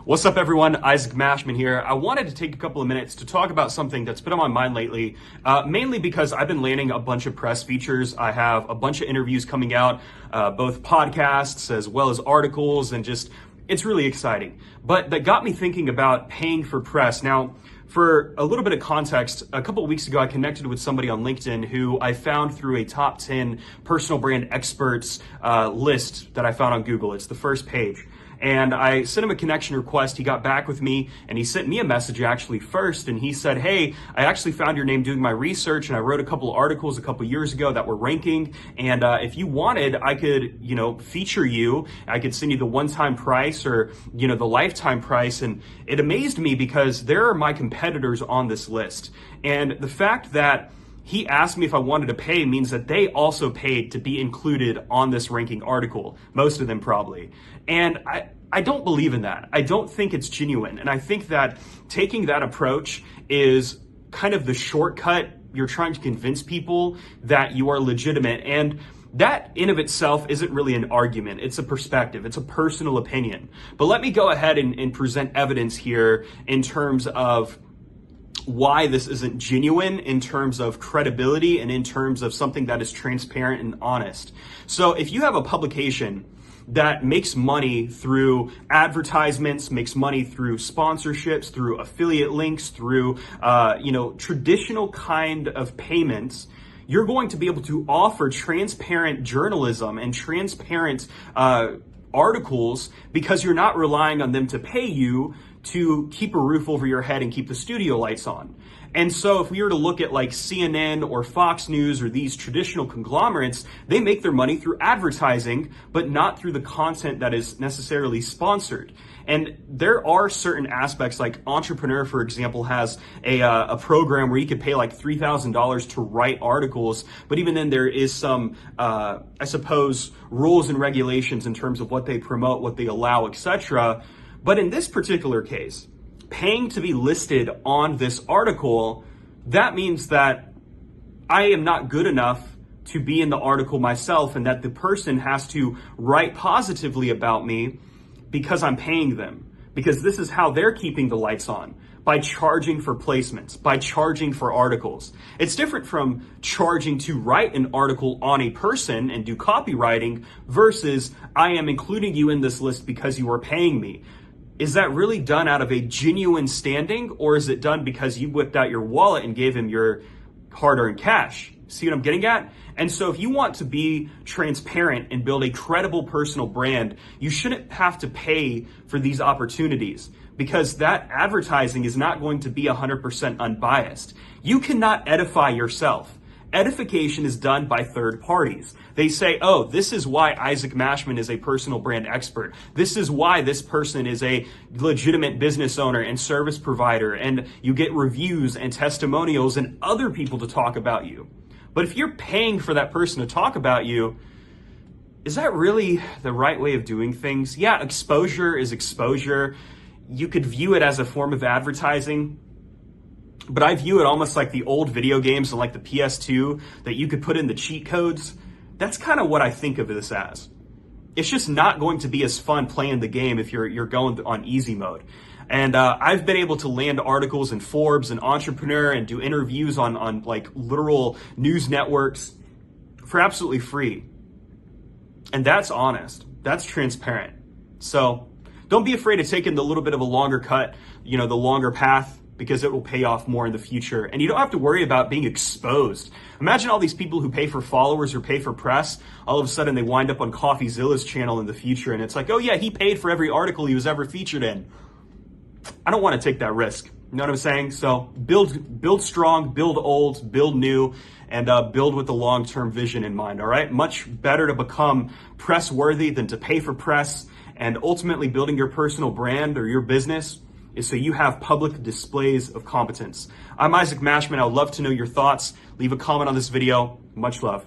What's up, everyone? Isaac Mashman here. I wanted to take a couple of minutes to talk about something that's been on my mind lately, mainly because I've been landing a bunch of press features. I have a bunch of interviews coming out, both podcasts as well as articles, and just, it's really exciting. But that got me thinking about paying for press. Now, for a little bit of context, a couple of weeks ago, I connected with somebody on LinkedIn who I found through a top 10 personal brand experts list that I found on Google. It's the first page. And I sent him a connection request. He got back with me and he sent me a message actually first. And he said, hey, I actually found your name doing my research and I wrote a couple of articles a couple of years ago that were ranking. And if you wanted, I could, feature you. I could send you the one-time price or, the lifetime price. And it amazed me because there are my competitors on this list. And the fact that he asked me if I wanted to pay means that they also paid to be included on this ranking article, most of them probably. And I don't believe in that. I don't think it's genuine. And I think that taking that approach is kind of the shortcut. You're trying to convince people that you are legitimate. And that in of itself isn't really an argument. It's a perspective. It's a personal opinion. But let me go ahead and present evidence here in terms of why this isn't genuine, in terms of credibility and in terms of something that is transparent and honest. So if you have a publication that makes money through advertisements, makes money through sponsorships, through affiliate links, through traditional kind of payments, you're going to be able to offer transparent journalism and transparent articles because you're not relying on them to pay you to keep a roof over your head and keep the studio lights on. And so if we were to look at like CNN or Fox News or these traditional conglomerates, they make their money through advertising, but not through the content that is necessarily sponsored. And there are certain aspects, like Entrepreneur, for example, has a program where you could pay like $3,000 to write articles. But even then there is some, rules and regulations in terms of what they promote, what they allow, etc. But in this particular case, paying to be listed on this article, that means that I am not good enough to be in the article myself and that the person has to write positively about me because I'm paying them. Because this is how they're keeping the lights on, by charging for placements, by charging for articles. It's different from charging to write an article on a person and do copywriting versus I am including you in this list because you are paying me. Is that really done out of a genuine standing, or is it done because you whipped out your wallet and gave him your hard-earned cash? See what I'm getting at? And so if you want to be transparent and build a credible personal brand, you shouldn't have to pay for these opportunities because that advertising is not going to be 100% unbiased. You cannot edify yourself. Edification is done by third parties. They say, oh, this is why Isaac Mashman is a personal brand expert. This is why this person is a legitimate business owner and service provider. And you get reviews and testimonials and other people to talk about you. But if you're paying for that person to talk about you, is that really the right way of doing things? Yeah, exposure is exposure. You could view it as a form of advertising. But I view it almost like the old video games and like the PS2 that you could put in the cheat codes. That's kind of what I think of this as. It's just not going to be as fun playing the game if you're going on easy mode. And I've been able to land articles in Forbes and Entrepreneur and do interviews on like literal news networks for absolutely free. And that's honest. That's transparent. So don't be afraid of taking the little bit of a longer cut, the longer path, because it will pay off more in the future. And you don't have to worry about being exposed. Imagine all these people who pay for followers or pay for press. All of a sudden they wind up on CoffeeZilla's channel in the future. And it's like, oh yeah, he paid for every article he was ever featured in. I don't want to take that risk. You know what I'm saying? So build strong, build old, build new, and build with the long-term vision in mind, all right? Much better to become press worthy than to pay for press. And ultimately building your personal brand or your business is so you have public displays of competence. I'm Isaac Mashman. I would love to know your thoughts. Leave a comment on this video. Much love.